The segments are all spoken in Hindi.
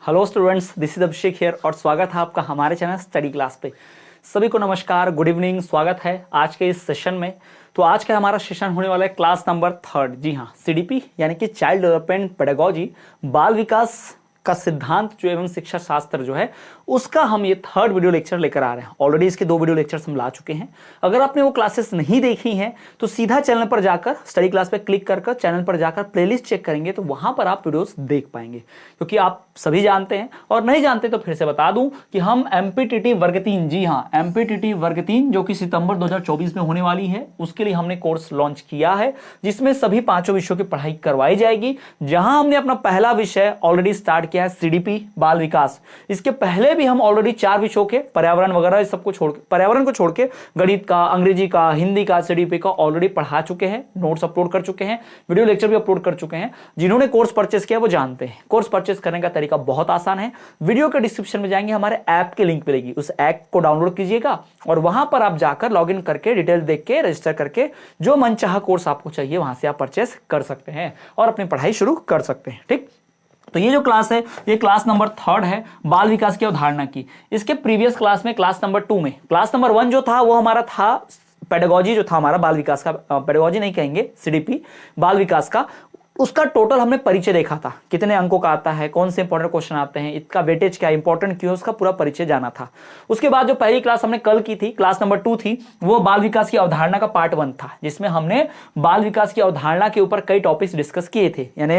Hello students, this is Abhishek here और स्वागत है आपका हमारे चैनल स्टडी क्लास पे। सभी को नमस्कार, गुड इवनिंग, स्वागत है आज के इस सेशन में। तो आज का हमारा सेशन होने वाला है क्लास नंबर 3, जी हाँ, सीडीपी यानी कि चाइल्ड डेवलपमेंट पेडागोजी, बाल विकास का सिद्धांत जो एवं शिक्षा शास्त्र जो है उसका हम ये 3rd वीडियो लेक्चर लेकर आ रहे हैं। ऑलरेडी इसके 2 वीडियो लेक्चर्स हम ला चुके हैं। अगर आपने वो क्लासेस नहीं देखी हैं तो सीधा चैनल पर जाकर स्टडी क्लास पे क्लिक कर चैनल पर जाकर प्लेलिस्ट चेक करेंगे तो वहां पर आप वीडियोस देख पाएंगे, क्योंकि आप सभी जानते हैं और नहीं जानते तो फिर से बता दूं कि हम एमपीटीटी वर्ग 3, जी हाँ, एमपीटीटी वर्ग 3 जो कि सितंबर 2024 में होने वाली है, उसके लिए हमने कोर्स लॉन्च किया है जिसमें सभी 5 विषयों की पढ़ाई करवाई जाएगी। जहां हमने अपना पहला विषय ऑलरेडी स्टार्ट किया है सीडीपी बाल विकास। इसके पहले भी हम ऑलरेडी 4 विषयों के पर्यावरण वगैरह सब को छोड़ के, पर्यावरण को छोड़ के गणित का, अंग्रेजी का, हिंदी का, सीडीपी का ऑलरेडी पढ़ा चुके हैं, नोट्स अपलोड कर चुके हैं, वीडियो लेक्चर भी अपलोड कर चुके हैं। जिन्होंने कोर्स परचेस किया वो जानते हैं। कोर्स परचेस करने का तरीका बहुत आसान है। वीडियो के डिस्क्रिप्शन में जाएंगे, हमारे ऐप के लिंक मिलेगी, उस ऐप को डाउनलोड कीजिएगा और वहां पर आप जाकर लॉग इन करके डिटेल देख के रजिस्टर करके जो मनचाहा कोर्स आपको चाहिए वहां से आप परचेस कर सकते हैं और अपनी पढ़ाई शुरू कर सकते हैं। ठीक, तो ये जो क्लास है ये क्लास नंबर 3 है बाल विकास की अवधारणा की। इसके प्रीवियस क्लास में क्लास नंबर 2 में क्लास नंबर 1 जो था वो हमारा था पेडागोजी, जो था हमारा बाल विकास का, पेडागोजी नहीं कहेंगे, सीडीपी बाल विकास का, उसका टोटल हमने परिचय देखा था, कितने अंकों का आता है, कौन से इंपॉर्टेंट क्वेश्चन आते हैं, इसका वेटेज क्या, इंपॉर्टेंट क्यों, उसका पूरा परिचय जाना था। उसके बाद जो पहली क्लास हमने कल की थी, क्लास नंबर 2 थी, वो बाल विकास की अवधारणा का पार्ट 1 था, जिसमें हमने बाल विकास की अवधारणा के ऊपर कई टॉपिक्स डिस्कस किए थे। यानी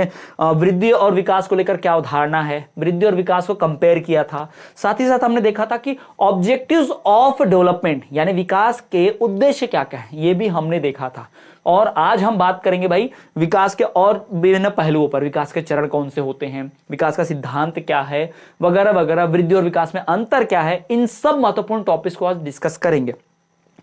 वृद्धि और विकास को लेकर क्या अवधारणा है, वृद्धि और विकास को कंपेयर किया था। साथ ही साथ हमने देखा था कि ऑब्जेक्टिव्स ऑफ डेवलपमेंट यानी विकास के उद्देश्य क्या क्या है, ये भी हमने देखा था। और आज हम बात करेंगे भाई विकास के और विभिन्न पहलुओं पर, विकास के चरण कौन से होते हैं, विकास का सिद्धांत क्या है, वगैरह वगैरह, वृद्धि और विकास में अंतर क्या है, इन सब महत्वपूर्ण टॉपिक्स को आज डिस्कस करेंगे।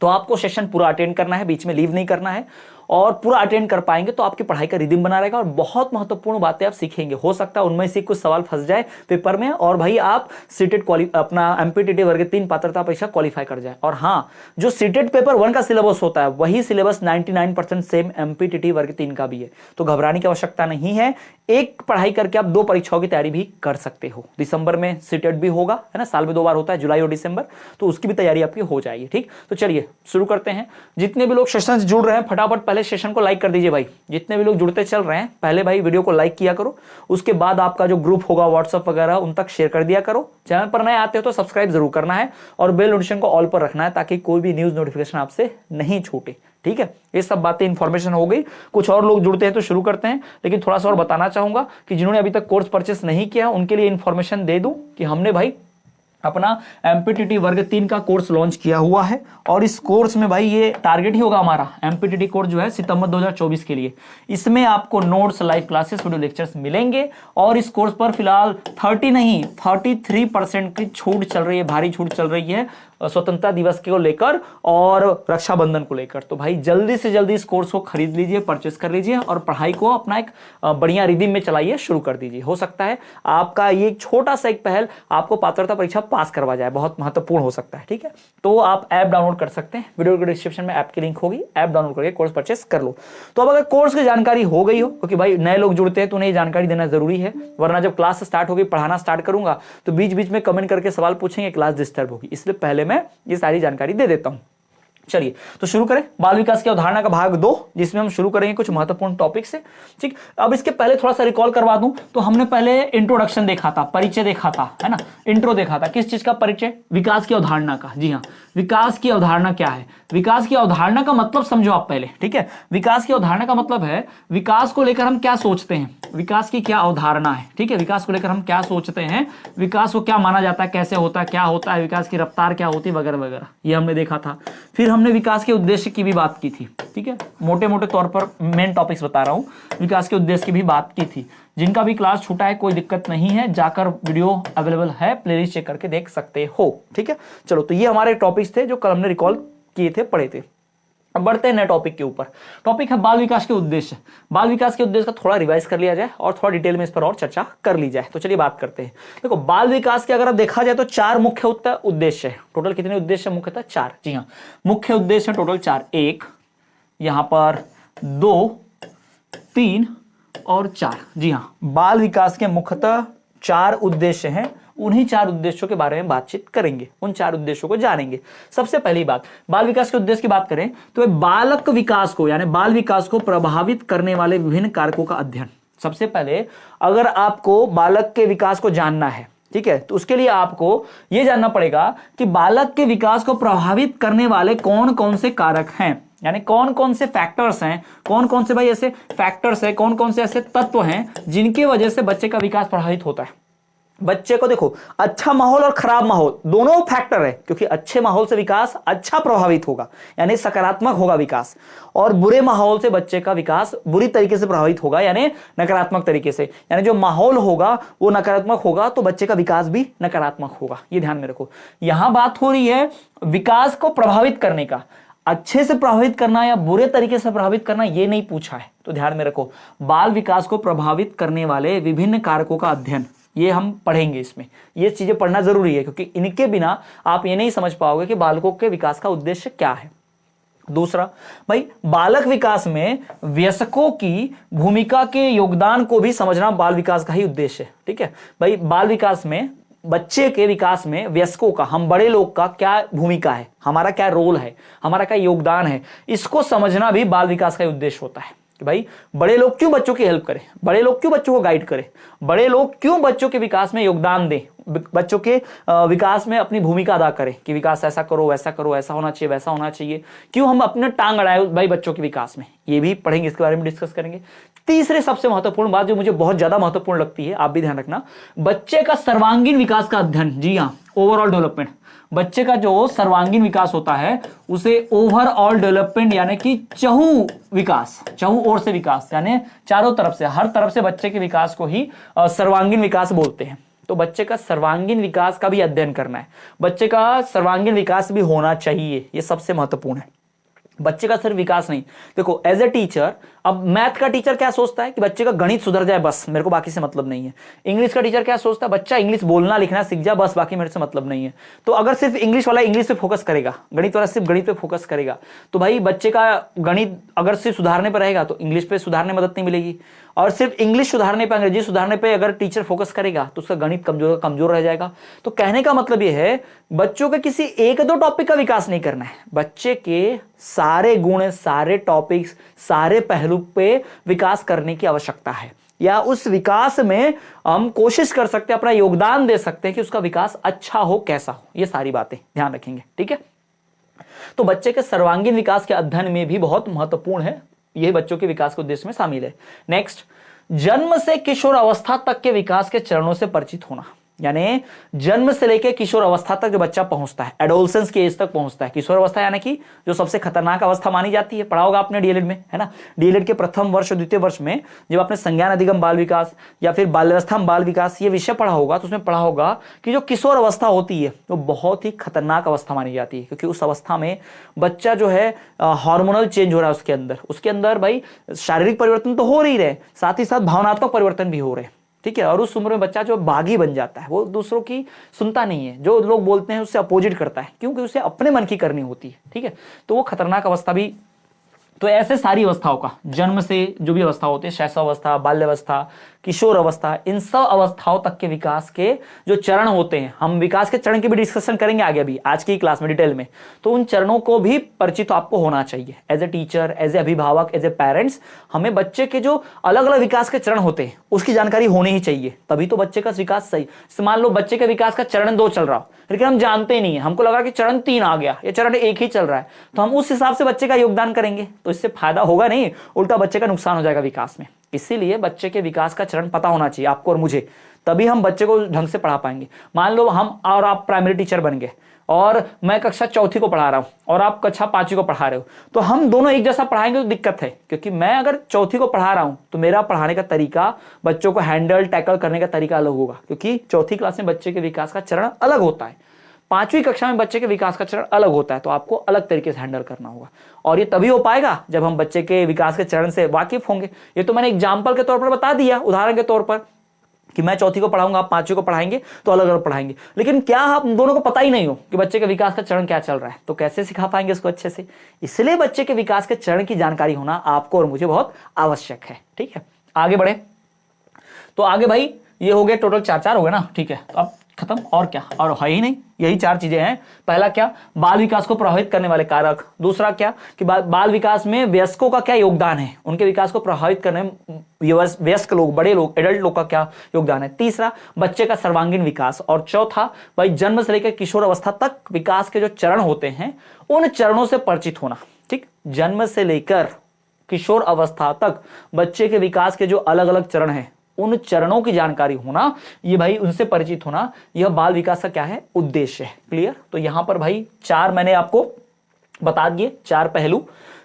तो आपको सेशन पूरा अटेंड करना है, बीच में लीव नहीं करना है, और पूरा अटेंड कर पाएंगे तो आपकी पढ़ाई का रिदम बना रहेगा और बहुत महत्वपूर्ण बातें आप सीखेंगे। हो सकता है उनमें से कुछ सवाल फंस जाए पेपर में और भाई आप सीटेट अपना एमपीटीटी वर्ग 3 पात्रता परीक्षा क्वालिफाई कर जाए। और हाँ, जो सीटेट पेपर 1 का सिलेबस होता है वही सिलेबस 99% सेम एमपीटीटी वर्ग 3 का भी है, तो घबराने की आवश्यकता नहीं है। एक पढ़ाई करके आप 2 परीक्षाओं की तैयारी भी कर सकते हो। दिसंबर में सीटेट भी होगा, है ना, साल में 2 बार होता है, जुलाई और दिसंबर, तो उसकी भी तैयारी आपकी हो जाएगी। ठीक, तो चलिए शुरू करते हैं। जितने भी लोग सेशन से जुड़ रहे हैं फटाफट पहले सेशन को लाइक कर दीजिए भाई। जितने भी लोग जुड़ते चल रहे हैं पहले भाई वीडियो को लाइक किया करो, उसके बाद आपका जो ग्रुप होगा व्हाट्सएप वगैरह उन तक शेयर कर दिया करो। चैनल पर नए आते हो तो सब्सक्राइब जरूर करना है और बेल नोटिफिकेशन को ऑल पर रखना है ताकि कोई भी न्यूज नोटिफिकेशन आपसे नहीं छूटे। ठीक है, ये सब बातें इंफॉर्मेशन हो गई। कुछ और लोग जुड़ते हैं तो शुरू करते हैं, लेकिन थोड़ा सा और बताना चाहूंगा कि जिन्होंने अभी तक कोर्स परचेस नहीं किया उनके लिए इंफॉर्मेशन दे दूं कि हमने भाई अपना एमपीटीटी वर्ग 3 का कोर्स लॉन्च किया हुआ है और इस कोर्स में भाई ये टारगेट ही होगा हमारा एमपीटीटी कोर्स जो है सितंबर 2024 के लिए। इसमें आपको notes, live classes, video lectures मिलेंगे और इस कोर्स पर फिलहाल 30 नहीं 43% की छूट चल रही है, भारी छूट चल रही है स्वतंत्रता दिवस को लेकर और रक्षाबंधन को लेकर। तो भाई जल्दी से जल्दी इस कोर्स को खरीद लीजिए, परचेस कर लीजिए और पढ़ाई को अपना एक बढ़िया रिदम में चलाइए, शुरू कर दीजिए। हो सकता है आपका ये छोटा सा एक पहल आपको पात्रता परीक्षा पास करवा जाए, बहुत महत्वपूर्ण हो सकता है। ठीक है, तो आप ऐप डाउनलोड कर सकते हैं, वीडियो के डिस्क्रिप्शन में ऐप की लिंक होगी, ऐप डाउनलोड करके कोर्स परचेस कर लो। तो अब अगर कोर्स की जानकारी हो गई हो, क्योंकि भाई नए लोग जुड़ते हैं तो उन्हें जानकारी देना जरूरी है, वरना जब क्लास स्टार्ट होगी, पढ़ाना स्टार्ट करूंगा तो बीच बीच में कमेंट करके सवाल पूछेंगे, क्लास डिस्टर्ब होगी, इसलिए पहले मैं ये सारी जानकारी दे देता हूं। चलिए तो शुरू करें बाल विकास की अवधारणा का भाग 2, जिसमें हम शुरू करेंगे कुछ महत्वपूर्ण टॉपिक से। ठीक, अब इसके पहले थोड़ा सा रिकॉल करवा दूं तो हमने पहले इंट्रोडक्शन देखा था, परिचय देखा था, है ना, इंट्रो देखा था। किस चीज का परिचय? विकास की अवधारणा का। जी हाँ, विकास की अवधारणा क्या है, विकास की अवधारणा का मतलब समझो आप पहले। ठीक है, विकास की अवधारणा का मतलब है विकास को लेकर हम क्या सोचते हैं, विकास की क्या अवधारणा है। ठीक है, विकास को लेकर हम क्या सोचते हैं, विकास को क्या माना जाता है, कैसे होता है, क्या होता है, विकास की रफ्तार क्या होती है, वगैरह वगैरह, ये हमने देखा था। फिर हमने विकास के उद्देश्य की भी बात की थी। ठीक है, मोटे मोटे तौर पर मेन टॉपिक्स बता रहा हूं, विकास के उद्देश्य की भी बात की थी। जिनका भी क्लास छूटा है कोई दिक्कत नहीं है, जाकर वीडियो अवेलेबल है, प्लेलिस्ट चेक करके देख सकते हो। ठीक है, चलो तो ये हमारे टॉपिक्स थे जो कल हमने रिकॉल किए थे, पढ़े थे। अब बढ़ते हैं नए टॉपिक के ऊपर। टॉपिक है बाल विकास के उद्देश्य। बाल विकास के उद्देश्य का थोड़ा रिवाइज कर लिया जाए और थोड़ा डिटेल में इस पर और चर्चा कर ली जाए। तो चलिए बात करते हैं। देखो, बाल विकास के अगर आप देखा जाए तो 4 मुख्य उद्देश्य है। टोटल कितने उद्देश्य? मुख्यतः 4। जी हाँ, मुख्य उद्देश्य टोटल 4, 1 यहां पर 2, 3 और 4। जी हाँ, बाल विकास के मुख्यतः 4 उद्देश्य हैं, उन्हीं 4 उद्देश्यों के बारे में बातचीत करेंगे, उन 4 उद्देश्यों को जानेंगे। सबसे पहली बात, बाल विकास के उद्देश्य की बात करें तो बालक विकास को यानी बाल विकास को प्रभावित करने वाले विभिन्न कारकों का अध्ययन। सबसे पहले अगर आपको बालक के विकास को जानना है, ठीक है, तो उसके लिए आपको यह जानना पड़ेगा कि बालक के विकास को प्रभावित करने वाले कौन कौन से कारक हैं, यानी कौन कौन से फैक्टर्स हैं, कौन कौन से भाई ऐसे फैक्टर्स हैं, कौन कौन से ऐसे तत्व हैं जिनकी वजह से बच्चे का विकास प्रभावित होता है। बच्चे को देखो, अच्छा माहौल और खराब माहौल दोनों फैक्टर है, क्योंकि अच्छे माहौल से विकास अच्छा प्रभावित होगा यानी सकारात्मक होगा विकास, और बुरे माहौल से बच्चे का विकास बुरी तरीके से प्रभावित होगा यानी नकारात्मक तरीके से। यानी जो माहौल होगा वो नकारात्मक होगा तो बच्चे का विकास भी नकारात्मक होगा, ये ध्यान में रखो। यहां बात हो रही है विकास को प्रभावित करने का, अच्छे से प्रभावित करना या बुरे तरीके से प्रभावित करना ये नहीं पूछा है, तो ध्यान में रखो। बाल विकास को प्रभावित करने वाले विभिन्न कारकों का अध्ययन, ये हम पढ़ेंगे। इसमें ये चीजें पढ़ना जरूरी है, क्योंकि इनके बिना आप ये नहीं समझ पाओगे कि बालकों के विकास का उद्देश्य क्या है। दूसरा भाई, बालक विकास में वयस्कों की भूमिका के योगदान को भी समझना बाल विकास का ही उद्देश्य है, ठीक है भाई। बाल विकास में बच्चे के विकास में वयस्कों का, हम बड़े लोग का क्या भूमिका है, हमारा क्या रोल है, हमारा क्या योगदान है, इसको समझना भी बाल विकास का उद्देश्य होता है कि भाई बड़े लोग क्यों बच्चों की हेल्प करें, बड़े लोग क्यों बच्चों को गाइड करें, बड़े लोग क्यों बच्चों के विकास में योगदान दें, बच्चों के विकास में अपनी भूमिका अदा करें कि विकास ऐसा करो, वैसा करो, ऐसा होना चाहिए, वैसा होना चाहिए, क्यों हम अपने टांग अड़ाए भाई बच्चों के विकास में, ये भी पढ़ेंगे, इसके बारे में डिस्कस करेंगे। तीसरे सबसे महत्वपूर्ण बात जो मुझे बहुत ज्यादा महत्वपूर्ण लगती है, आप भी ध्यान रखना, बच्चे का सर्वांगीण विकास का अध्ययन। जी हाँ, ओवरऑल डेवलपमेंट, बच्चे का जो सर्वांगीण विकास होता है उसे ओवरऑल डेवलपमेंट यानी कि चहु विकास, चहु ओर से विकास यानी चारों तरफ से, हर तरफ से बच्चे के विकास को ही सर्वांगीण विकास बोलते हैं। तो बच्चे का सर्वांगीण विकास का भी अध्ययन करना है, बच्चे का सर्वांगीण विकास भी होना चाहिए, ये सबसे महत्वपूर्ण है। बच्चे का सिर्फ विकास नहीं, देखो एज ए टीचर, अब मैथ का टीचर क्या सोचता है कि बच्चे का गणित सुधर जाए बस, मेरे को बाकी से मतलब नहीं है। इंग्लिश का टीचर क्या सोचता है, बच्चा इंग्लिश बोलना लिखना सीख जाए बस, बाकी मेरे से मतलब नहीं है। तो अगर सिर्फ इंग्लिश वाला इंग्लिश पे फोकस करेगा, गणित वाला सिर्फ गणित पे फोकस करेगा, तो भाई बच्चे का गणित अगर सिर्फ सुधारने पर रहेगा तो इंग्लिश पे सुधारने में मदद नहीं मिलेगी, और सिर्फ इंग्लिश सुधारने पे, अंग्रेजी सुधारने पे अगर टीचर फोकस करेगा तो उसका गणित कमजोर रह जाएगा। तो कहने का मतलब यह है, बच्चों के किसी एक दो टॉपिक का विकास नहीं करना है, बच्चे के सारे गुण, सारे टॉपिक्स, सारे पहलू पे विकास करने की आवश्यकता है, या उस विकास में हम कोशिश कर सकते हैं, अपना योगदान दे सकते हैं कि उसका विकास अच्छा हो, कैसा हो, ये सारी बातें ध्यान रखेंगे, ठीक है। तो बच्चे के सर्वांगीण विकास के अध्ययन में भी बहुत महत्वपूर्ण है, यह बच्चों के विकास के उद्देश्य में शामिल है। नेक्स्ट, जन्म से किशोर अवस्था तक के विकास के चरणों से परिचित होना, यानी जन्म से लेकर किशोर अवस्था तक जो बच्चा पहुंचता है, एडोलसेंस की एज तक पहुंचता है। किशोर अवस्था यानी कि जो सबसे खतरनाक अवस्था मानी जाती है, पढ़ा होगा आपने डीएलएड में, है ना। डीएलएड के प्रथम वर्ष और द्वितीय वर्ष में जब आपने संज्ञान अधिगम बाल विकास या फिर बाल्यावस्था में बाल विकास ये विषय पढ़ा होगा, तो उसमें पढ़ा होगा कि जो किशोर अवस्था होती है वो बहुत ही खतरनाक अवस्था मानी जाती है, क्योंकि उस अवस्था में बच्चा जो है हार्मोनल चेंज हो रहा है उसके अंदर भाई शारीरिक परिवर्तन तो हो रही रहे, साथ ही साथ भावनात्मक परिवर्तन भी हो रहे, ठीक है। और उस उम्र में बच्चा जो बागी बन जाता है, वो दूसरों की सुनता नहीं है, जो लोग बोलते हैं उससे अपोजिट करता है, क्योंकि उसे अपने मन की करनी होती है, ठीक है। तो वो खतरनाक अवस्था भी, तो ऐसे सारी अवस्थाओं का, जन्म से जो भी अवस्था होती है, शैशवावस्था, बाल्यावस्था, किशोर अवस्था, इन सब अवस्थाओं तक के विकास के जो चरण होते हैं, हम विकास के चरण की भी डिस्कशन करेंगे आगे अभी आज की क्लास में डिटेल में, तो उन चरणों को भी परिचित आपको होना चाहिए। As a teacher, as a अभिभावक, एज ए पेरेंट्स, हमें बच्चे के जो अलग अलग विकास के चरण होते हैं उसकी जानकारी होनी ही चाहिए, तभी तो बच्चे का विकास सही। मान लो बच्चे के विकास का चरण 2 चल रहा हो, लेकिन हम जानते ही नहीं है, हमको लगा कि चरण 3 आ गया, ये चरण 1 ही चल रहा है, तो हम उस हिसाब से बच्चे का योगदान करेंगे, तो इससे फायदा होगा नहीं, उल्टा बच्चे का नुकसान हो जाएगा विकास में। इसीलिए बच्चे के विकास का चरण पता होना चाहिए आपको और मुझे, तभी हम बच्चे को ढंग से पढ़ा पाएंगे। मान लो हम और आप प्राइमरी टीचर बन गए, और मैं कक्षा 4 को पढ़ा रहा हूं और आप कक्षा 5 को पढ़ा रहे हो, तो हम दोनों एक जैसा पढ़ाएंगे तो दिक्कत है, क्योंकि मैं अगर 4 को पढ़ा रहा हूं तो मेरा पढ़ाने का तरीका, बच्चों को हैंडल टैकल करने का तरीका अलग होगा, क्योंकि 4th क्लास में बच्चे के विकास का चरण अलग होता है, 5वीं कक्षा में बच्चे के विकास का चरण अलग होता है, तो आपको अलग तरीके से हैंडल करना होगा। और ये तभी हो पाएगा जब हम बच्चे के विकास के चरण से वाकिफ होंगे। ये तो मैंने एग्जाम्पल के तौर पर बता दिया, उदाहरण के तौर पर, कि मैं 4th को पढ़ाऊंगा, आप 5वीं को पढ़ाएंगे, तो अलग अलग पढ़ाएंगे, लेकिन क्या हम दोनों को पता ही नहीं हो कि बच्चे के विकास का चरण क्या चल रहा है, तो कैसे सिखा पाएंगे इसको अच्छे से। इसलिए बच्चे के विकास के चरण की जानकारी होना आपको और मुझे बहुत आवश्यक है, ठीक है। आगे बढ़े, तो आगे भाई ये हो गए टोटल 4 हो गए ना, ठीक है। तो अब खत्म, और क्या, और है ही नहीं, यही 4 चीजें हैं। पहला क्या, बाल विकास को प्रभावित करने वाले कारक। दूसरा क्या कि बाल विकास में वयस्कों का क्या योगदान है, उनके विकास को प्रभावित करने में वयस्क लोग, बड़े लोग, एडल्ट लोग का क्या योगदान है। तीसरा, बच्चे का सर्वांगीण विकास। और चौथा भाई, जन्म से लेकर किशोर अवस्था तक विकास के जो चरण होते हैं उन चरणों से परिचित होना। ठीक, जन्म से लेकर किशोर अवस्था तक बच्चे के विकास के जो अलग अलग चरण हैं उन चरणों की जानकारी होना, ये भाई उनसे परिचित होना, यह बाल विकास का क्या है, उद्देश्य है। क्लियर। तो यहां पर भाई 4 मैंने आपको बता दिए, 4 पहलू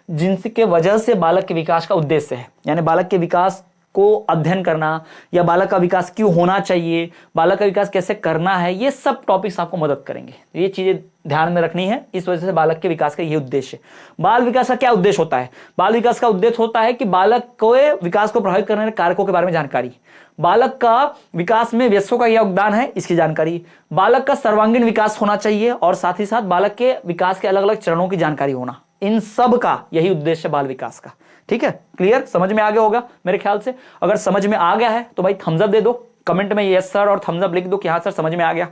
जिनके वजह से बालक के विकास का उद्देश्य है, यानी बालक के विकास को अध्ययन करना या बालक का विकास क्यों होना चाहिए, बालक का विकास कैसे करना है, ये सब टॉपिक्स आपको मदद करेंगे। ये चीजें ध्यान में रखनी है, इस वजह से बालक के विकास का ये उद्देश्य। बाल विकास का क्या उद्देश्य होता है, बाल विकास का उद्देश्य होता है कि बालक को विकास को प्रभावित करने वाले कारकों के बारे में जानकारी, बालक का विकास में वयस्कों का क्या योगदान है इसकी जानकारी, बालक का सर्वांगीण विकास होना चाहिए और साथ ही साथ बालक के विकास के अलग अलग चरणों की जानकारी होना, इन सब का यही उद्देश्य है बाल विकास का। ठीक है, क्लियर, समझ में आ गया होगा मेरे ख्याल से। अगर समझ में आ गया है तो भाई थम्स अप दे दो, कमेंट में यस सर और थम्स अप लिख दो कि हाँ सर समझ में आ गया।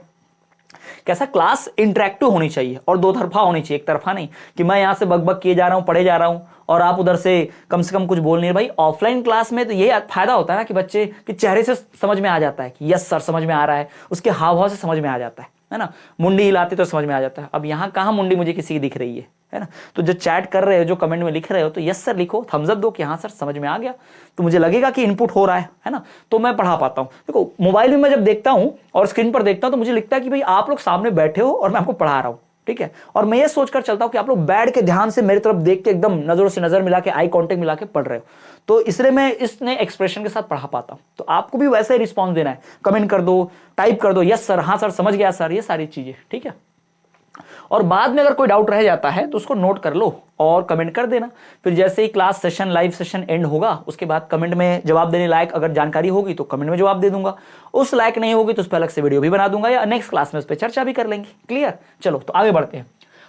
कैसा, क्लास इंटरेक्टिव होनी चाहिए और दो तरफा होनी चाहिए, एक तरफा नहीं कि मैं यहां से बकबक किए जा रहा हूं, पढ़े जा रहा हूं और आप उधर से कम कुछ बोल नहीं रहे। भाई ऑफलाइन क्लास में तो ये फायदा होता है ना कि बच्चे के चेहरे से समझ में आ जाता है कि यस सर समझ में आ रहा है, उसके हाव भाव से समझ में आ जाता है ना, मुंडी हिलाते तो समझ में आ जाता है। अब यहाँ कहाँ मुंडी मुझे किसी की दिख रही है ना। तो जो चैट कर रहे हो, जो कमेंट में लिख रहे हो, तो यस सर लिखो, थम्स अप दो कि हाँ सर समझ में आ गया, तो मुझे लगेगा कि इनपुट हो रहा है ना, तो मैं पढ़ा पाता हूँ। देखो मोबाइल में मैं जब देखता हूँ और स्क्रीन पर देखता हूँ तो मुझे लगता है कि भाई आप लोग सामने बैठे हो और मैं आपको पढ़ा रहा हूँ, ठीक है। और मैं ये सोचकर चलता हूँ कि आप लोग बैठ के ध्यान से मेरी तरफ देख के एकदम नजरों से नजर मिला के, आई कांटेक्ट मिला के पढ़ रहे हो, तो इसलिए मैं इसने एक्सप्रेशन के साथ पढ़ा पाता हूँ। तो आपको भी वैसा ही रिस्पॉन्स देना है, कमेंट कर दो, टाइप कर दो यस सर, हाँ सर समझ गया सर, ये सारी चीजें, ठीक है। और बाद में अगर कोई डाउट रह जाता है तो उसको नोट कर लो और कमेंट कर देना। फिर जैसे ही class session, live session end होगा, उसके बाद कमेंट में जवाब देने लायक अगर जानकारी होगी तो कमेंट में जवाब दे दूंगा, उस लायक नहीं होगी तो उस पर अलग से वीडियो भी बना दूंगा या नेक्स्ट क्लास में उस पर चर्चा भी कर लेंगे। क्लियर, चलो तो आगे बढ़ते हैं,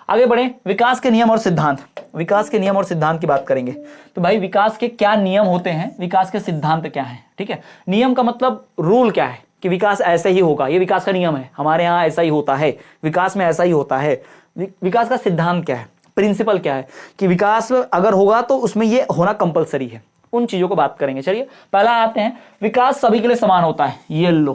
आगे बढ़े। विकास के नियम और सिद्धांत, विकास के नियम और सिद्धांत की बात करेंगे। तो भाई विकास के क्या नियम होते हैं, विकास के सिद्धांत क्या है, ठीक है। नियम का मतलब रूल क्या है कि विकास ऐसे ही होगा, ये विकास का नियम है, हमारे यहाँ ऐसा ही होता है, विकास में ऐसा ही होता है। विकास का सिद्धांत क्या है, प्रिंसिपल क्या है कि विकास अगर होगा तो उसमें ये होना कंपलसरी है, उन चीजों को बात करेंगे। चलिए पहला आते हैं, विकास सभी के लिए समान होता है। ये लो,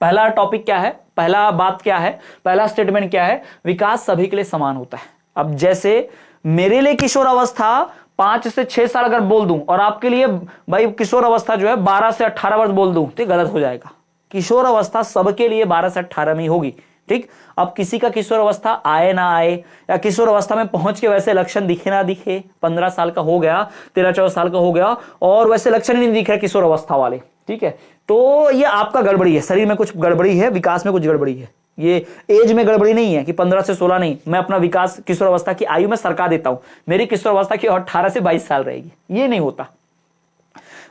पहला टॉपिक क्या है, पहला बात क्या है, पहला स्टेटमेंट क्या है, विकास सभी के लिए समान होता है। अब जैसे मेरे लिए किशोर अवस्था 5 से 6 साल अगर बोल दूं और आपके लिए भाई किशोर अवस्था जो है 12 से 18 वर्ष बोल दूं तो गलत हो जाएगा। किशोर अवस्था सबके लिए 12 से 18 में ही होगी, ठीक। अब किसी का किशोर अवस्था आए ना आए या किशोर अवस्था में पहुंच के वैसे लक्षण दिखे ना दिखे, 15 साल का हो गया, 13-14 साल का हो गया और वैसे लक्षण ही नहीं दिख रहे किशोर अवस्था वाले, ठीक है, तो ये आपका गड़बड़ी है, शरीर में कुछ गड़बड़ी है, विकास में कुछ गड़बड़ी है। ये एज में गड़बड़ी नहीं है कि 15 से 16 नहीं, मैं अपना विकास किशोर अवस्था की आयु में सरका देता हूं, मेरी किशोर अवस्था की 18 से 22 साल रहेगी, ये नहीं होता।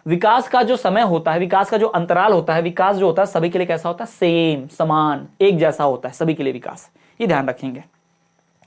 विकास का जो समय होता है, विकास का जो अंतराल होता है, विकास जो होता है सभी के लिए कैसा होता है, सेम, समान, एक जैसा होता है सभी के लिए विकास, ये ध्यान रखेंगे।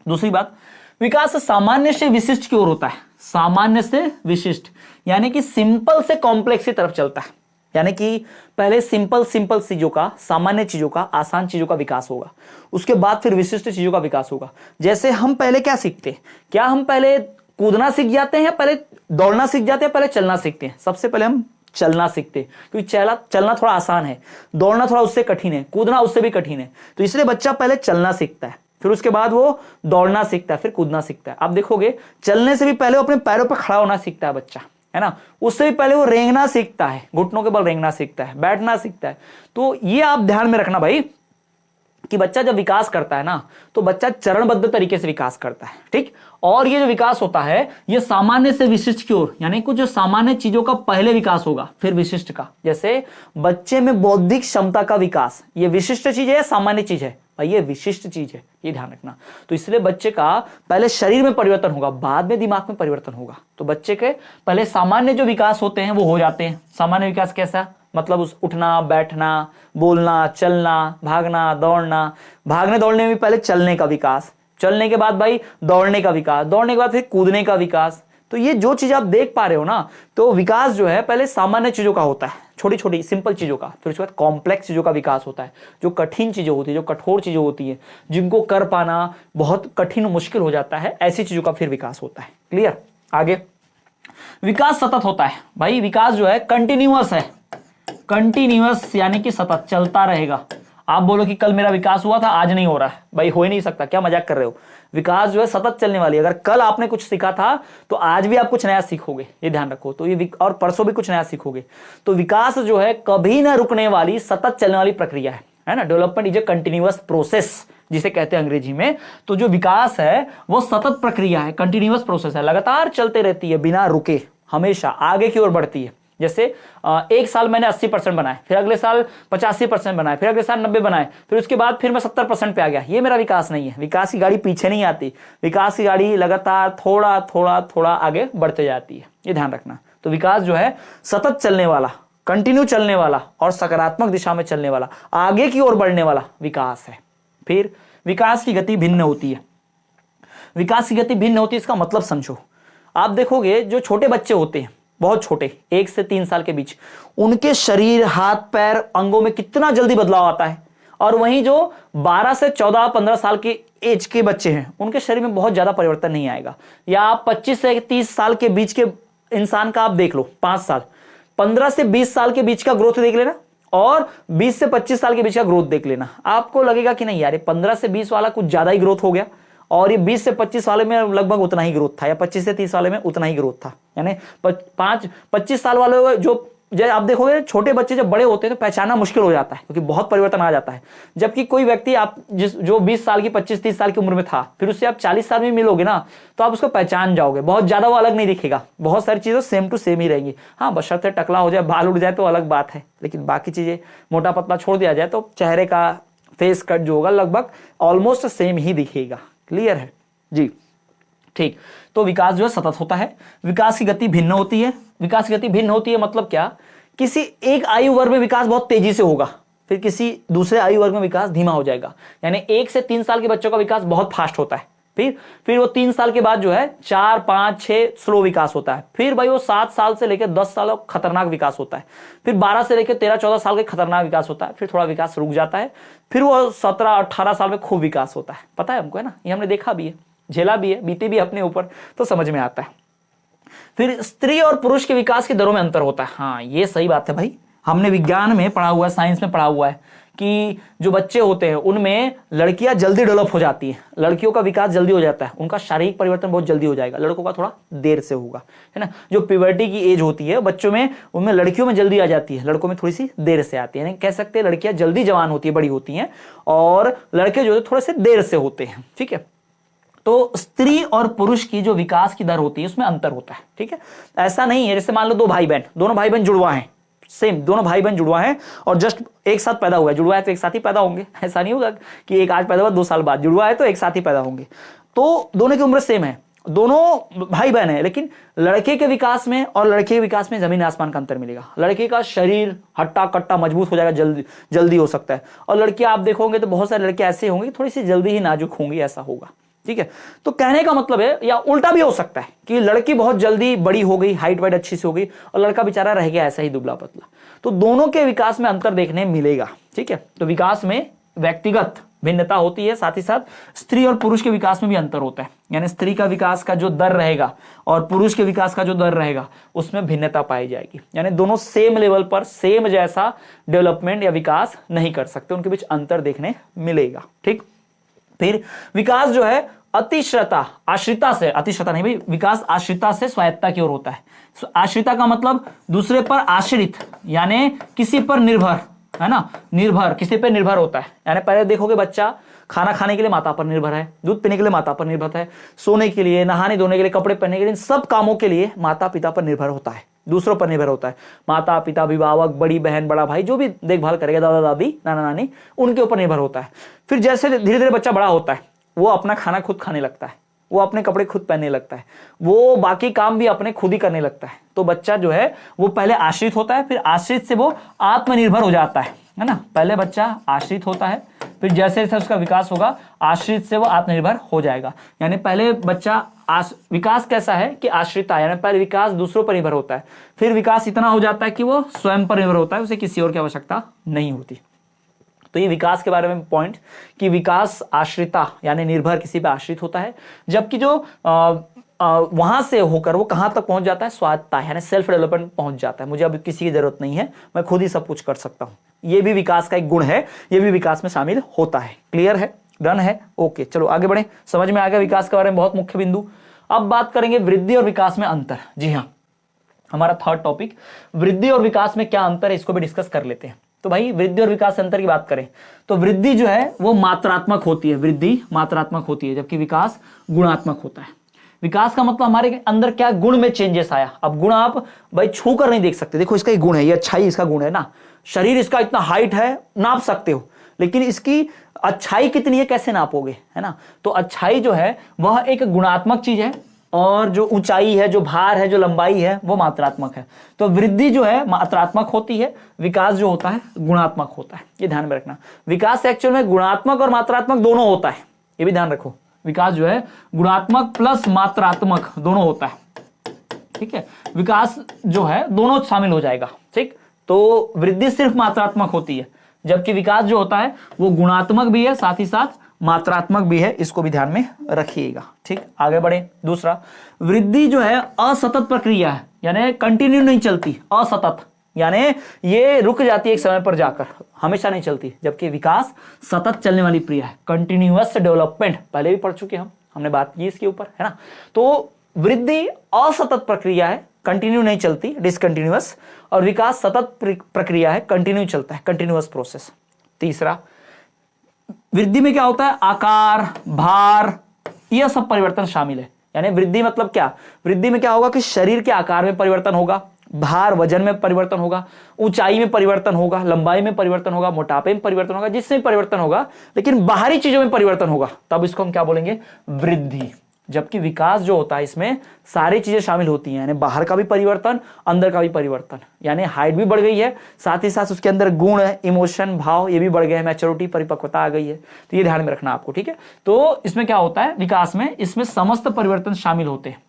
दूसरी बात, विकास सामान्य से विशिष्ट की ओर होता है, सामान्य से विशिष्ट यानी कि सिंपल से कॉम्प्लेक्स की तरफ चलता है, यानी कि पहले सिंपल चीजों का, सामान्य चीजों का, आसान चीजों का विकास होगा, उसके बाद फिर विशिष्ट चीजों का विकास होगा। जैसे हम पहले क्या सीखते हैं, क्या हम पहले कूदना सीख जाते हैं या पहले दौड़ना सीख जाते हैं, पहले चलना सीखते हैं? सबसे पहले हम चलना सीखते हैं, क्योंकि चलना थोड़ा आसान है, दौड़ना थोड़ा उससे कठिन है, कूदना उससे भी कठिन है, तो इसलिए बच्चा पहले चलना सीखता है, फिर उसके बाद वो दौड़ना सीखता है, फिर कूदना सीखता है। आप देखोगे चलने से भी पहले वो अपने पैरों पर खड़ा होना सीखता है बच्चा, है ना, उससे भी पहले वो रेंगना सीखता है, घुटनों के बल रेंगना सीखता है, बैठना सीखता है। तो ये आप ध्यान में रखना भाई कि बच्चा जब विकास करता है ना तो बच्चा चरणबद्ध तरीके से विकास करता है, ठीक। और ये जो विकास होता है ये सामान्य से विशिष्ट की ओर, यानी कुछ जो सामान्य चीजों का पहले विकास होगा फिर विशिष्ट का। जैसे बच्चे में बौद्धिक क्षमता का विकास, ये विशिष्ट चीज है या सामान्य चीज है? भाई ये विशिष्ट चीज है, ये ध्यान रखना। तो इसलिए बच्चे का पहले शरीर में परिवर्तन होगा, बाद में दिमाग में परिवर्तन होगा। तो बच्चे के पहले सामान्य जो विकास होते हैं वो हो जाते हैं। सामान्य विकास कैसा, मतलब उस उठना, बैठना, बोलना, चलना, भागना, दौड़ना, भागने दौड़ने में भी पहले चलने का विकास, चलने के बाद भाई दौड़ने का विकास, दौड़ने के बाद फिर कूदने का विकास, तो ये जो चीज आप देख पा रहे हो ना, तो विकास जो है पहले सामान्य चीजों का होता है, छोटी छोटी सिंपल चीजों का, फिर उसके बाद कॉम्प्लेक्स चीजों का विकास होता है, जो कठिन चीजें होती है, जो कठोर चीजें होती है, जिनको कर पाना बहुत कठिन मुश्किल हो जाता है, ऐसी चीजों का फिर विकास होता है। क्लियर? आगे विकास सतत होता है भाई, विकास जो है कंटिन्यूअस है, कंटिन्यूअस यानी कि सतत चलता रहेगा। आप बोलो कि कल मेरा विकास हुआ था आज नहीं हो रहा है, भाई हो ही नहीं सकता, क्या मजाक कर रहे हो। विकास जो है सतत चलने वाली है, अगर कल आपने कुछ सीखा था तो आज भी आप कुछ नया सीखोगे, ये ध्यान रखो। तो ये और परसों भी कुछ नया सीखोगे। तो विकास जो है कभी ना रुकने वाली सतत चलने वाली प्रक्रिया है ना। Development is a continuous process जिसे कहते हैं अंग्रेजी में। तो जो विकास है वो सतत प्रक्रिया है, कंटिन्यूअस प्रोसेस है, लगातार चलते रहती है बिना रुके, हमेशा आगे की ओर बढ़ती है। जैसे एक साल मैंने 80% बनाए, फिर अगले साल 85% बनाए, फिर अगले साल 90 बनाए, फिर उसके बाद फिर मैं 70% पे आ गया, ये मेरा विकास नहीं है। विकास की गाड़ी पीछे नहीं आती, विकास की गाड़ी लगातार थोड़ा थोड़ा थोड़ा आगे बढ़ते जाती है, ये ध्यान रखना। तो विकास जो है सतत चलने वाला, कंटिन्यू चलने वाला और सकारात्मक दिशा में चलने वाला, आगे की ओर बढ़ने वाला विकास है। फिर विकास की गति भिन्न होती है। विकास की गति भिन्न होती है, इसका मतलब समझो। आप देखोगे जो छोटे बच्चे होते हैं, बहुत छोटे, 1 से 3 साल के बीच, उनके शरीर, हाथ पैर, अंगों में कितना जल्दी बदलाव आता है। और वहीं जो 12 से 14-15 साल के एज के बच्चे हैं, उनके शरीर में बहुत ज्यादा परिवर्तन नहीं आएगा। या आप 25 से 30 साल के बीच के इंसान का आप देख लो, 5 साल, 15 से 20 साल के बीच का ग्रोथ देख लेना और 20 से 25 साल के बीच का ग्रोथ देख लेना। आपको लगेगा कि नहीं यार, 15 से 20 वाला कुछ ज्यादा ही ग्रोथ हो गया और ये 20 से 25 वाले में लगभग उतना ही ग्रोथ था, या 25 से 30 वाले में उतना ही ग्रोथ था। यानी 25 साल वाले जो आप देखोगे छोटे बच्चे जब बड़े होते हैं तो पहचानना मुश्किल हो जाता है, क्योंकि बहुत परिवर्तन आ जाता है। जबकि कोई व्यक्ति आप जो 20 साल की 25-30 साल की उम्र में था, फिर उससे आप 40 साल में मिलोगे ना, तो आप उसको पहचान जाओगे। बहुत ज्यादा वो अलग नहीं दिखेगा, बहुत सारी चीजें सेम टू सेम ही रहेंगी। हाँ, बशर्ते टकला हो जाए, बाल उड़ जाए तो अलग बात है, लेकिन बाकी चीजें मोटा पतला छोड़ दिया जाए तो चेहरे का फेस कट जो होगा लगभग ऑलमोस्ट सेम ही दिखेगा। क्लियर है जी? ठीक। तो विकास जो है सतत होता है, विकास की गति भिन्न होती है। विकास की गति भिन्न होती है मतलब क्या? किसी एक आयु वर्ग में विकास बहुत तेजी से होगा, फिर किसी दूसरे आयु वर्ग में विकास धीमा हो जाएगा। यानी 1 से 3 साल के बच्चों का विकास बहुत फास्ट होता है, फिर वो 3 साल के बाद जो है 4, 5, 6 स्लो विकास होता है। फिर भाई वो 7 साल से लेकर 10 साल खतरनाक विकास होता है। फिर 12 से लेकर 13-14 साल के खतरनाक विकास होता है। फिर थोड़ा विकास रुक जाता है। फिर वो 17-18 साल में खूब विकास होता है। पता है हमको, है ना, ये हमने देखा भी है, झेला भी है, बीती भी अपने ऊपर, तो समझ में आता है। फिर स्त्री और पुरुष के विकास की दरों में अंतर होता है। हाँ, ये सही बात है भाई, हमने विज्ञान में पढ़ा हुआ है, साइंस में पढ़ा हुआ है कि जो बच्चे होते हैं उनमें लड़कियां जल्दी डेवलप हो जाती हैं, लड़कियों का विकास जल्दी हो जाता है, उनका शारीरिक परिवर्तन बहुत जल्दी हो जाएगा, लड़कों का थोड़ा देर से होगा, है ना। जो प्यूबर्टी की एज होती है बच्चों में, उनमें लड़कियों में जल्दी आ जाती है, लड़कों में थोड़ी सी देर से आती है। यानी कह सकते हैं लड़कियां जल्दी जवान होती है, बड़ी होती हैं, और लड़के जो है थोड़े से देर से होते हैं। ठीक है, तो स्त्री और पुरुष की जो विकास की दर होती है उसमें अंतर होता है। ठीक है, ऐसा नहीं है जैसे मान लो 2 भाई बहन, दोनों भाई बहन जुड़वा हैं, सेम दोनों भाई बहन जुड़वा हैं और जस्ट एक साथ पैदा हुआ है, जुड़वा है तो एक साथ ही पैदा होंगे। ऐसा नहीं होगा कि एक आज पैदा हुआ 2 साल बाद, जुड़वा है तो एक साथ ही पैदा होंगे। तो दोनों की उम्र सेम है, दोनों भाई बहन है, लेकिन लड़के के विकास में और लड़के के विकास में जमीन आसमान का अंतर मिलेगा। लड़के का शरीर हट्टा कट्टा मजबूत हो जाएगा, जल्दी हो सकता है, और लड़के आप देखोगे तो बहुत सारे लड़के ऐसे होंगे थोड़ी सी जल्दी ही नाजुक होंगी, ऐसा होगा। ठीक है, तो कहने का मतलब है, या उल्टा भी हो सकता है कि लड़की बहुत जल्दी बड़ी हो गई, हाइट वाइट अच्छी से हो गई, और लड़का बेचारा रह गया ऐसा ही दुबला पतला। तो दोनों के विकास में अंतर देखने मिलेगा। ठीक है, तो विकास में व्यक्तिगत भिन्नता होती है, साथ ही साथ स्त्री और पुरुष के विकास में भी अंतर होता है। यानी स्त्री का विकास का जो दर रहेगा और पुरुष के विकास का जो दर रहेगा उसमें भिन्नता पाई जाएगी। यानी दोनों सेम लेवल पर सेम जैसा डेवलपमेंट या विकास नहीं कर सकते, उनके बीच अंतर देखने मिलेगा। ठीक, फिर विकास जो है अतिश्रता आश्रिता से, अतिश्रता नहीं भाई, विकास आश्रिता से स्वायत्ता की ओर होता है। आश्रिता का मतलब दूसरे पर आश्रित, यानी किसी पर निर्भर, है ना, निर्भर, किसी पर निर्भर होता है। यानी पहले देखोगे बच्चा खाना खाने के लिए माता पर निर्भर है, दूध पीने के लिए माता पर निर्भर है, सोने के लिए, नहाने धोने के लिए, कपड़े पहनने के लिए, सब कामों के लिए माता पिता पर निर्भर होता है, दूसरों पर निर्भर होता है। माता पिता, अभिभावक, बड़ी बहन, बड़ा भाई, जो भी देखभाल करेगा, दादा दादी, नाना नानी, उनके ऊपर निर्भर होता है। फिर जैसे धीरे धीरे बच्चा बड़ा होता है, वो अपना खाना खुद खाने लगता है, वो अपने कपड़े खुद पहनने लगता है, वो बाकी काम भी अपने खुद ही करने लगता है। तो बच्चा जो है वो पहले आश्रित होता है, फिर आश्रित से वो आत्मनिर्भर हो जाता है ना। पहले बच्चा आश्रित होता है, फिर जैसे जैसे उसका विकास होगा आश्रित से वो आत्मनिर्भर हो जाएगा। यानी पहले बच्चा विकास कैसा है कि आश्रिता, यानी पहले विकास दूसरों पर निर्भर होता है, फिर विकास इतना हो जाता है कि वो स्वयं पर निर्भर होता है, उसे किसी और की आवश्यकता नहीं होती। तो ये विकास के बारे में पॉइंट कि विकास आश्रिता यानी निर्भर, किसी पे आश्रित होता है, जबकि जो वहां से होकर वो कहां तक पहुंच जाता है, स्वायत्ता यानी सेल्फ डेवलपमेंट पहुंच जाता है, मुझे अब किसी की जरूरत नहीं है, मैं खुद ही सब कुछ कर सकता हूं। ये भी विकास का एक गुण है, ये भी विकास में शामिल होता है। क्लियर है, डन है, ओके। चलो आगे बढ़े, समझ में आ गया विकास के बारे में, बहुत मुख्य बिंदु। अब बात करेंगे वृद्धि और विकास में अंतर। जी हाँ, हमारा थर्ड टॉपिक वृद्धि और विकास में क्या अंतर है, इसको भी डिस्कस कर लेते हैं। तो भाई वृद्धि और विकास अंतर की बात करें तो वृद्धि जो है वो मात्रात्मक होती है, वृद्धि मात्रात्मक होती है, जबकि विकास गुणात्मक होता है। विकास का मतलब हमारे अंदर क्या गुण में चेंजेस आया। अब गुण आप भाई छू कर नहीं देख सकते, देखो इसका एक गुण है, ये अच्छाई इसका गुण है ना, शरीर इसका इतना हाइट है नाप सकते हो, लेकिन इसकी अच्छाई कितनी है कैसे नापोगे, है ना। तो अच्छाई जो है वह एक गुणात्मक चीज है, और जो ऊंचाई है, जो भार है, जो लंबाई है, वो मात्रात्मक है। तो वृद्धि जो है मात्रात्मक होती है, विकास जो होता है गुणात्मक होता है, ये ध्यान में रखना। विकास एक्चुअल में गुणात्मक और मात्रात्मक दोनों होता है, ये भी ध्यान रखो। विकास जो है गुणात्मक प्लस मात्रात्मक दोनों होता है, ठीक है। विकास जो है दोनों शामिल हो जाएगा, ठीक। तो वृद्धि सिर्फ मात्रात्मक होती है, जबकि विकास जो होता है वो गुणात्मक भी है, साथ ही साथ मात्रात्मक भी है, इसको भी ध्यान में रखिएगा, ठीक। आगे बढ़े। दूसरा, वृद्धि जो है असतत प्रक्रिया है, यानी कंटिन्यू नहीं चलती, असतत यानी ये रुक जाती है एक समय पर जाकर, हमेशा नहीं चलती, जबकि विकास सतत चलने वाली क्रिया है, कंटिन्यूअस डेवलपमेंट, पहले भी पढ़ चुके हमने बात की इसके ऊपर, है ना। तो वृद्धि असतत प्रक्रिया है, कंटिन्यू नहीं चलती, डिसकंटिन्यूअस, और विकास सतत प्रक्रिया है, कंटिन्यू चलता है, कंटिन्यूअस प्रोसेस। तीसरा, वृद्धि में क्या होता है, आकार, भार, यह सब परिवर्तन शामिल है। यानी वृद्धि मतलब क्या, वृद्धि में क्या होगा कि शरीर के आकार में परिवर्तन होगा, भार वजन में परिवर्तन होगा, ऊंचाई में परिवर्तन होगा, लंबाई में परिवर्तन होगा, मोटापे में परिवर्तन होगा, जिसमें परिवर्तन होगा, लेकिन बाहरी चीजों में परिवर्तन होगा, तब इसको हम क्या बोलेंगे, वृद्धि। जबकि विकास जो होता है इसमें सारी चीजें शामिल होती हैं, यानी बाहर का भी परिवर्तन, अंदर का भी परिवर्तन, यानी हाइट भी बढ़ गई है, साथ ही साथ उसके अंदर गुण, इमोशन, भाव ये भी बढ़ गए हैं, मैच्योरिटी, परिपक्वता आ गई है, तो ये ध्यान में रखना आपको, ठीक है। तो इसमें क्या होता है विकास में, इसमें समस्त परिवर्तन शामिल होते हैं।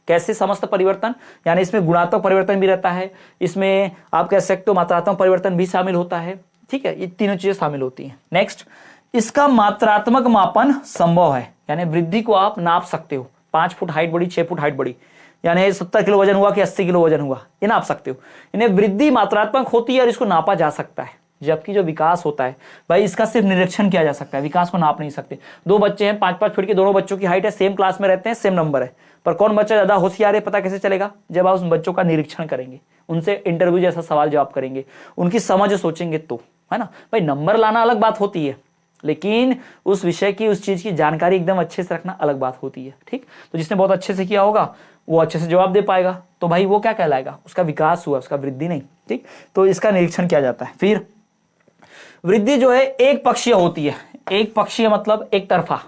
कैसे समस्त परिवर्तन, यानी इसमें गुणात्मक परिवर्तन भी रहता है, इसमें आप कह सकते हो मात्रात्मक परिवर्तन भी शामिल होता है, ठीक है। ये तीनों चीजें शामिल होती हैं। नेक्स्ट, इसका मात्रात्मक मापन संभव है, यानी वृद्धि को आप नाप सकते हो, 5 फुट हाइट बढ़ी, 6 फुट हाइट बढ़ी, यानी 70 किलो वजन हुआ कि 80 किलो वजन हुआ, ये नाप सकते हो। इन्हें वृद्धि मात्रात्मक होती है और इसको नापा जा सकता है। जबकि जो विकास होता है भाई इसका सिर्फ निरीक्षण किया जा सकता है, विकास को नाप नहीं सकते। 2 बच्चे हैं 5-5 फीट के, दोनों बच्चों की हाइट है, सेम क्लास में रहते हैं, सेम नंबर है, पर कौन बच्चा ज्यादा होशियार है पता कैसे चलेगा, जब आप उन बच्चों का निरीक्षण करेंगे, उनसे इंटरव्यू जैसा सवाल जवाब करेंगे, उनकी समझ सोचेंगे तो, है ना। भाई नंबर लाना अलग बात होती है, लेकिन उस विषय की, उस चीज की जानकारी एकदम अच्छे से रखना अलग बात होती है, ठीक। तो जिसने बहुत अच्छे से किया होगा वो अच्छे से जवाब दे पाएगा, तो भाई वो क्या कहलाएगा, उसका विकास हुआ, उसका वृद्धि नहीं, ठीक। तो इसका निरीक्षण किया जाता है। फिर वृद्धि जो है एक पक्षीय होती है, एक पक्षीय मतलब एक तरफा,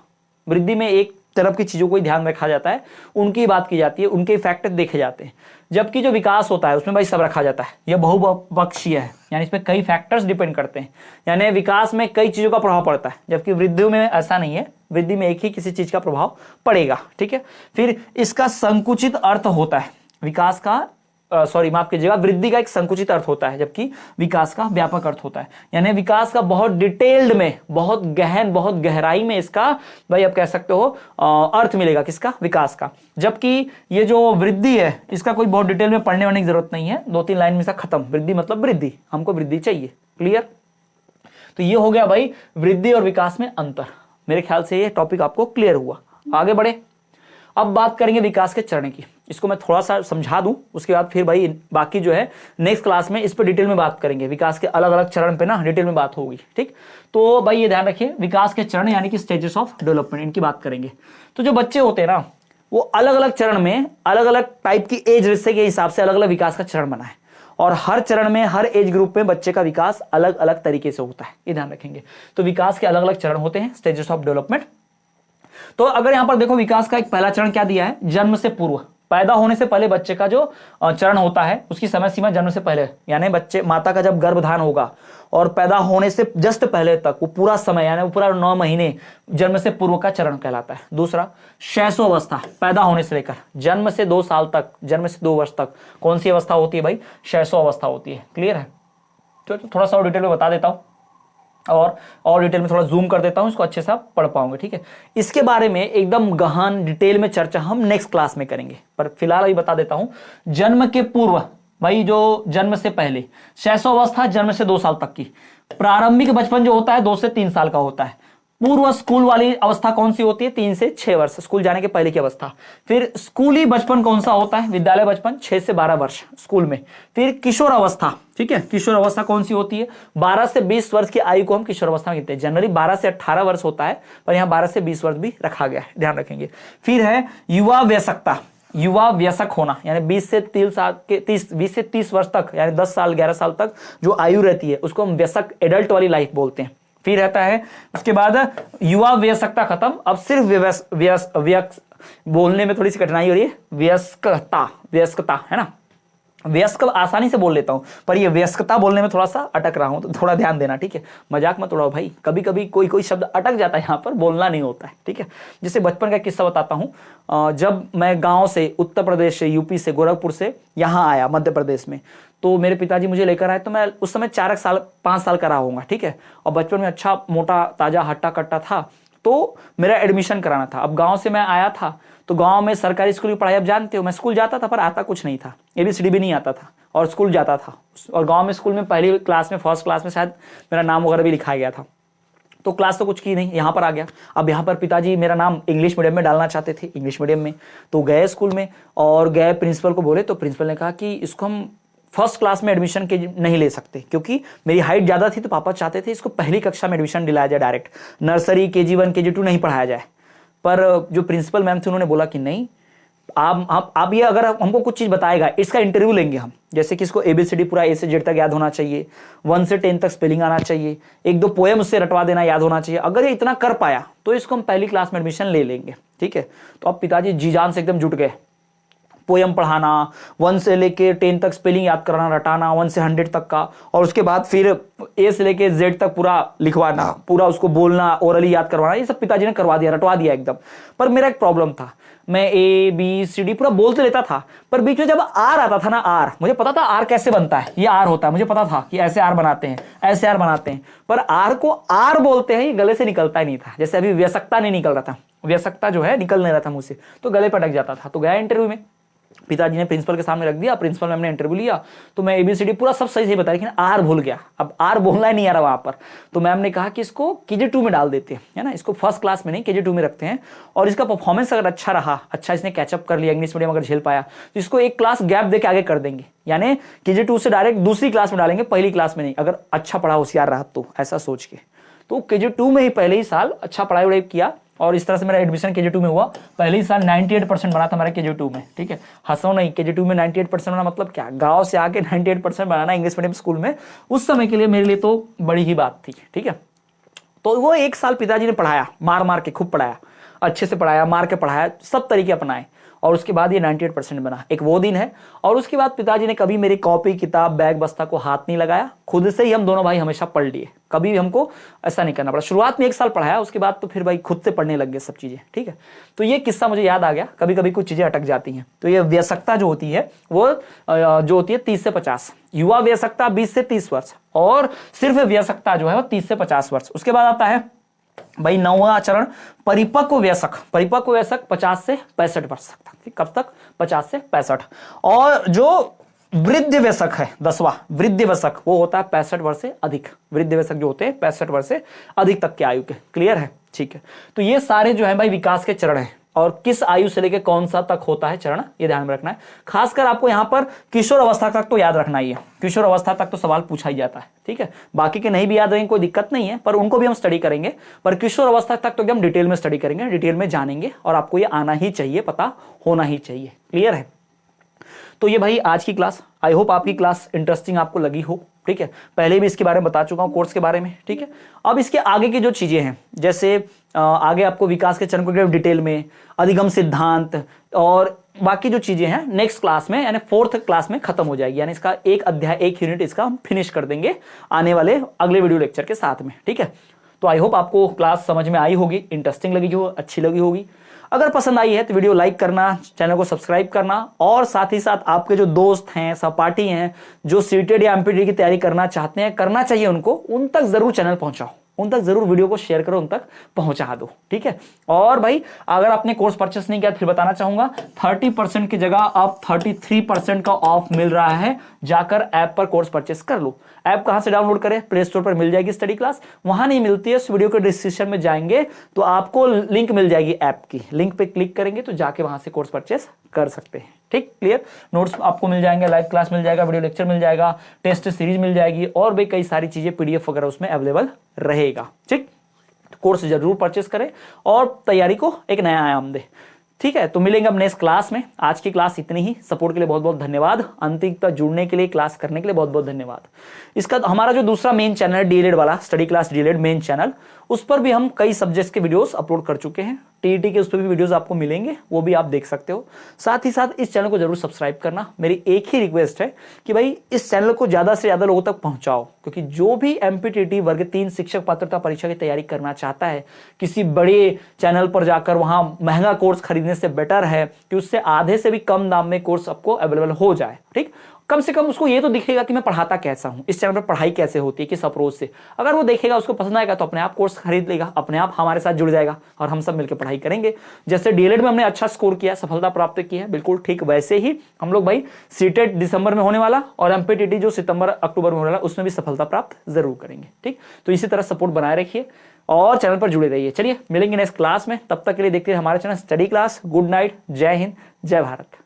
वृद्धि में एक तरफ की चीजों को ध्यान में रखा जाता है, उनकी बात की जाती है, उनके इफेक्ट देखे जाते हैं। जबकि जो विकास होता है उसमें भाई सब रखा जाता है, यह बहुपक्षीय है, यानी इसमें कई फैक्टर्स डिपेंड करते हैं, यानी विकास में कई चीजों का प्रभाव पड़ता है, जबकि वृद्धि में ऐसा नहीं है, वृद्धि में एक ही किसी चीज का प्रभाव पड़ेगा, ठीक है। फिर इसका संकुचित अर्थ होता है, विकास का माफ कीजिएगा, वृद्धि का एक संकुचित अर्थ होता है, जबकि विकास का व्यापक अर्थ होता है। यानी विकास का बहुत डिटेल्ड में, बहुत गहन, बहुत गहराई में इसका भाई आप कह सकते हो अर्थ मिलेगा, किसका, विकास का। जबकि ये जो वृद्धि है इसका कोई बहुत डिटेल में पढ़ने वाने की जरूरत नहीं है, 2-3 लाइन में इसका खत्म, वृद्धि मतलब वृद्धि, हमको वृद्धि चाहिए, क्लियर। तो ये हो गया भाई वृद्धि और विकास में अंतर। मेरे ख्याल से ये टॉपिक आपको क्लियर हुआ। आगे बढ़े, अब बात करेंगे विकास के चरण की, इसको मैं थोड़ा सा समझा दूं, उसके बाद फिर भाई बाकी जो है नेक्स्ट क्लास में इस पर डिटेल में बात करेंगे, विकास के अलग अलग चरण पे ना डिटेल में बात होगी, ठीक। तो भाई ये ध्यान रखिए, विकास के चरण यानी कि स्टेजेस ऑफ डेवलपमेंट, इनकी बात करेंगे। तो जो बच्चे होते हैं ना वो अलग अलग चरण में अलग अलग टाइप की एज रिश्ते के हिसाब से अलग अलग विकास का चरण बना है, और हर चरण में, हर एज ग्रुप में बच्चे का विकास अलग अलग तरीके से होता है, ये ध्यान रखेंगे। तो विकास के अलग अलग चरण होते हैं, स्टेजेस ऑफ डेवलपमेंट। तो अगर यहां पर देखो विकास का एक पहला चरण क्या दिया है, जन्म से पूर्व, पैदा होने से पहले बच्चे का जो चरण होता है उसकी समय सीमा जन्म से पहले, यानी बच्चे माता का जब गर्भधान होगा और पैदा होने से जस्ट पहले तक वो पूरा समय यानी वो पूरा 9 महीने जन्म से पूर्व का चरण कहलाता है। दूसरा शैशव अवस्था, पैदा होने से लेकर जन्म से 2 साल तक, जन्म से 2 वर्ष तक कौन सी अवस्था होती है भाई? शैशव अवस्था होती है। क्लियर है? तो थोड़ा सा और डिटेल में बता देता हूं और डिटेल में थोड़ा जूम कर देता हूं, इसको अच्छे से आप पढ़ पाओगे। ठीक है, इसके बारे में एकदम गहन डिटेल में चर्चा हम नेक्स्ट क्लास में करेंगे, पर फिलहाल अभी बता देता हूं। जन्म के पूर्व भाई, जो जन्म से पहले शैशव अवस्था जन्म से 2 साल तक की, प्रारंभिक बचपन जो होता है 2 से 3 साल का होता है। पूर्व स्कूल वाली अवस्था कौन सी होती है? 3 से 6 वर्ष, स्कूल जाने के पहले की अवस्था। फिर स्कूली बचपन कौन सा होता है? विद्यालय बचपन 6 से 12 वर्ष स्कूल में। फिर किशोर अवस्था, ठीक है, किशोर अवस्था कौन सी होती है? 12 से 20 वर्ष की आयु को हम किशोर अवस्था में कहते हैं। जनरली 12 से 18 वर्ष होता है, पर यहाँ 12 से 20 वर्ष भी रखा गया है, ध्यान रखेंगे। फिर है युवा वयस्कता, युवा वयस्क होना, यानी 20 से 30 वर्ष तक, यानी 10 साल 11 साल तक जो आयु रहती है उसको हम वयस्क एडल्ट वाली लाइफ बोलते हैं। फिर रहता है उसके बाद युवा वयस्कता खत्म, अब सिर्फ बोलने में थोड़ी सी कठिनाई हो रही है, वयस्कता है ना, वयस्क आसानी से बोल लेता हूं, पर ये वयस्कता बोलने में थोड़ा सा अटक रहा हूं, तो थोड़ा ध्यान देना। ठीक है, मजाक मत उड़ाओ भाई, कभी कभी कोई शब्द अटक जाता है, यहाँ पर बोलना नहीं होता है। ठीक है, जैसे बचपन का किस्सा बताता हूं। जब मैं गांव से, उत्तर प्रदेश से, यूपी से, गोरखपुर से यहाँ आया मध्य प्रदेश में, तो मेरे पिताजी मुझे लेकर आए, तो मैं उस समय 5 साल का रहा होऊंगा। ठीक है, और बचपन में अच्छा मोटा ताजा हट्टा कट्टा था, तो मेरा एडमिशन कराना था। अब गांव से मैं आया था, तो गांव में सरकारी स्कूल की पढ़ाई आप जानते हो, मैं स्कूल जाता था पर आता कुछ नहीं था, ABCD भी नहीं आता था, और स्कूल जाता था, और गांव में स्कूल में पहली क्लास में, फर्स्ट क्लास में शायद मेरा नाम वगैरह भी लिखाया गया था। तो क्लास तो कुछ की नहीं, यहाँ पर आ गया। अब यहाँ पर पिताजी मेरा नाम इंग्लिश मीडियम में डालना चाहते थे, इंग्लिश मीडियम में, तो गए स्कूल में और गए प्रिंसिपल को बोले, तो प्रिंसिपल ने कहा कि इसको हम फर्स्ट क्लास में एडमिशन के नहीं ले सकते, क्योंकि मेरी हाइट ज्यादा थी, तो पापा चाहते थे इसको पहली कक्षा में एडमिशन दिलाया जाए, डायरेक्ट नर्सरी KG1 KG2 नहीं पढ़ाया जाए। पर जो प्रिंसिपल मैम थी उन्होंने बोला कि नहीं, आप ये अगर हमको कुछ चीज बताएगा, इसका इंटरव्यू लेंगे हम, जैसे कि इसको ABCD पूरा A से Z तक याद होना चाहिए, 1 से 10 तक स्पेलिंग आना चाहिए, 1-2 पोएम उससे रटवा देना याद होना चाहिए, अगर ये इतना कर पाया तो इसको हम पहली क्लास में एडमिशन ले लेंगे। ठीक है, तो अब पिताजी जी जान से एकदम जुट गए, पोयम पढ़ाना, 1 से लेके 10 तक स्पेलिंग याद कराना, रटाना 1 से 100 तक का, और उसके बाद फिर A से लेके Z तक पूरा लिखवाना, पूरा उसको बोलना, ओरली याद करवाना, ये सब पिताजी ने करवा दिया, रटवा दिया एकदम। पर मेरा एक प्रॉब्लम था, मैं ABCD पूरा बोलते लेता था, पर बीच में जब आर आता था ना, आर, मुझे पता था आर कैसे बनता है, ये आर होता है, मुझे पता था कि ऐसे आर बनाते हैं, ऐसे आर बनाते हैं, पर आर को आर बोलते हैं, ये गले से निकलता ही नहीं था। जैसे अभी वयस्कता नहीं निकल रहा था, वयस्कता जो है निकल नहीं रहा था मुझसे, तो गले पर अटक जाता था। तो गया इंटरव्यू में, पिताजी ने प्रिंसिपल के सामने रख दिया, प्रिंसिपल मैम ने इंटरव्यू लिया, तो मैं ABCD पूरा सब सही से बताया, लेकिन आर भूल गया। अब आर बोलना ही नहीं आ रहा वहां पर, तो मैम ने कहा कि इसको KG2 में डाल देते हैं, है ना, इसको फर्स्ट क्लास में नहीं KG2 में रखते हैं, और इसका परफॉर्मेंस अगर अच्छा रहा, अच्छा इसने कैचअप कर लिया, इंग्लिश मीडियम अगर झेल पाया, तो इसको 1 क्लास गैप देके आगे कर देंगे, यानी KG2 से डायरेक्ट दूसरी क्लास में डालेंगे, पहली क्लास में नहीं, अगर अच्छा पढ़ा होशियार रहा तो, ऐसा सोच के। तो KG2 में ही पहले ही साल अच्छा पढ़ाई वढ़ाई किया, और इस तरह से मेरा एडमिशन KG2 में हुआ। पहले ही साल 98% बना था मेरा KG2 में। ठीक है, हंसो नहीं, KG2 में 98% बना मतलब क्या, गांव से आके 98% बनाना इंग्लिश मीडियम स्कूल में, उस समय के लिए मेरे लिए तो बड़ी ही बात थी। ठीक है, तो वो 1 साल पिताजी ने पढ़ाया, मार के खूब पढ़ाया, अच्छे से पढ़ाया, मार के पढ़ाया, सब तरीके अपनाए, और उसके बाद ये 98% बना। एक वो दिन है, और उसके बाद पिताजी ने कभी मेरी कॉपी किताब बैग बस्ता को हाथ नहीं लगाया, खुद से ही हम दोनों भाई हमेशा पढ़ लिए, कभी भी हमको ऐसा नहीं करना पड़ा। शुरुआत में 1 साल पढ़ाया, उसके बाद तो फिर भाई खुद से पढ़ने लग गए सब चीजें। ठीक है, तो ये किस्सा मुझे याद आ गया, कभी कभी कुछ चीजें अटक जाती हैं। तो ये वयस्कता जो होती है वो जो होती है 30 से 50, युवा वयस्कता 20 से 30 वर्ष, और सिर्फ वयस्कता जो है वो 30 से 50 वर्ष। उसके बाद आता है भाई 9वां चरण, परिपक्व वयस्क। परिपक्व वयस्क 50 से 65 वर्ष तक, कब तक, 50 से 65। और जो वृद्ध वयस्क है 10वां, वृद्ध वयस्क, वो होता है 65 वर्ष से अधिक। वृद्ध वयस्क जो होते हैं 65 वर्ष से अधिक तक के आयु के। क्लियर है? ठीक है, तो ये सारे जो है भाई विकास के चरण हैं, और किस आयु से लेकर कौन सा तक होता है चरण, ये ध्यान में रखना है। खासकर आपको यहाँ पर किशोर अवस्था तक तो याद रखना ही है, किशोर अवस्था तक तो सवाल पूछा ही जाता है। ठीक है, बाकी के नहीं भी याद रहेंगे कोई दिक्कत नहीं है, पर उनको भी हम स्टडी करेंगे, पर किशोर अवस्था तक तो एकदम डिटेल में स्टडी करेंगे, डिटेल में जानेंगे, और आपको ये आना ही चाहिए, पता होना ही चाहिए। क्लियर है? तो ये भाई आज की क्लास, आई होप आपकी क्लास इंटरेस्टिंग आपको लगी हो। ठीक है, पहले भी इसके बारे में बता चुका हूं, कोर्स के बारे में। ठीक है, अब इसके आगे की जो चीजें हैं, जैसे आगे आपको विकास के चरण को डिटेल में, अधिगम सिद्धांत, और बाकी जो चीजें हैं नेक्स्ट क्लास में यानी 4th क्लास में खत्म हो जाएगी, यानी इसका एक अध्याय, एक यूनिट इसका हम फिनिश कर देंगे आने वाले अगले वीडियो लेक्चर के साथ में। ठीक है, तो आई होप आपको क्लास समझ में आई होगी, इंटरेस्टिंग लगी हो, अच्छी लगी होगी। अगर पसंद आई है तो वीडियो लाइक करना, चैनल को सब्सक्राइब करना, और साथ ही साथ आपके जो दोस्त हैं, सहपाठी हैं, जो सीटेड या एमपीटी की तैयारी करना चाहते हैं, करना चाहिए उनको, उन तक जरूर चैनल पहुंचाओ, उन तक जरूर वीडियो को शेयर करो, उन तक पहुंचा दो। ठीक है, और भाई अगर आपने कोर्स परचेस नहीं किया फिर बताना चाहूंगा 30% की जगह अब 33% का ऑफ मिल रहा है, जाकर ऐप पर कोर्स परचेस कर लो। ऐप कहां से डाउनलोड करें? प्ले स्टोर पर मिल जाएगी स्टडी क्लास, वहां नहीं मिलती है इस वीडियो के डिस्क्रिप्शन में जाएंगे तो आपको लिंक मिल जाएगी ऐप की, लिंक पे क्लिक करेंगे तो जाके वहां से कोर्स परचेस कर सकते हैं। ठीक, क्लियर? नोट्स आपको मिल जाएंगे, लाइव क्लास मिल जाएगा, वीडियो लेक्चर मिल जाएगा, टेस्ट सीरीज मिल जाएगी, और भी कई सारी चीजें पीडीएफ वगैरह उसमें अवेलेबल रहेगा। ठीक, कोर्स जरूर परचेस करें और तैयारी को एक नया आयाम दे। ठीक है, तो मिलेंगे अब नेक्स्ट क्लास में। आज की क्लास इतनी ही। सपोर्ट के लिए बहुत बहुत धन्यवाद, अंतिम तक जुड़ने के लिए, क्लास करने के लिए बहुत बहुत धन्यवाद। इसका हमारा जो दूसरा मेन चैनल है डीएलएड वाला, study class DElEd main channel, उस पर भी हम कई सब्जेक्ट्स के वीडियोस अपलोड कर चुके हैं। टीईटी के उस पर भी वीडियोस आपको मिलेंगे, वो भी आप देख सकते हो। साथ ही साथ इस चैनल को जरूर सब्सक्राइब करना। मेरी एक ही रिक्वेस्ट है कि भाई इस चैनल को ज्यादा से ज्यादा लोगों तक पहुंचाओ, क्योंकि जो भी एमपीटीटी वर्ग 3 शिक्षक पात्रता परीक्षा की तैयारी करना चाहता है, किसी बड़े चैनल पर जाकर वहां महंगा कोर्स खरीदने से बेटर है कि उससे आधे से भी कम दाम में कोर्स आपको अवेलेबल हो जाए। ठीक, कम से कम उसको ये तो दिखेगा कि मैं पढ़ाता कैसा हूं, इस चैनल पर पढ़ाई कैसे होती है, किस अप्रोच से। अगर वो देखेगा, उसको पसंद आएगा तो अपने आप कोर्स खरीद लेगा, अपने आप हमारे साथ जुड़ जाएगा और हम सब मिलकर पढ़ाई करेंगे। जैसे डीएलएड में हमने अच्छा स्कोर किया, सफलता प्राप्त की है, बिल्कुल ठीक वैसे ही हम लोग भाई सीटेट दिसंबर में होने वाला और एमपीटीटी जो सितंबर अक्टूबर में होने वाला, उसमें भी सफलता प्राप्त जरूर करेंगे। ठीक, तो इसी तरह सपोर्ट बनाए रखिए और चैनल पर जुड़े रहिए। चलिए मिलेंगे नेक्स्ट क्लास में, तब तक के लिए देखते हैं हमारे channel study class. Good night, जय हिंद, जय भारत।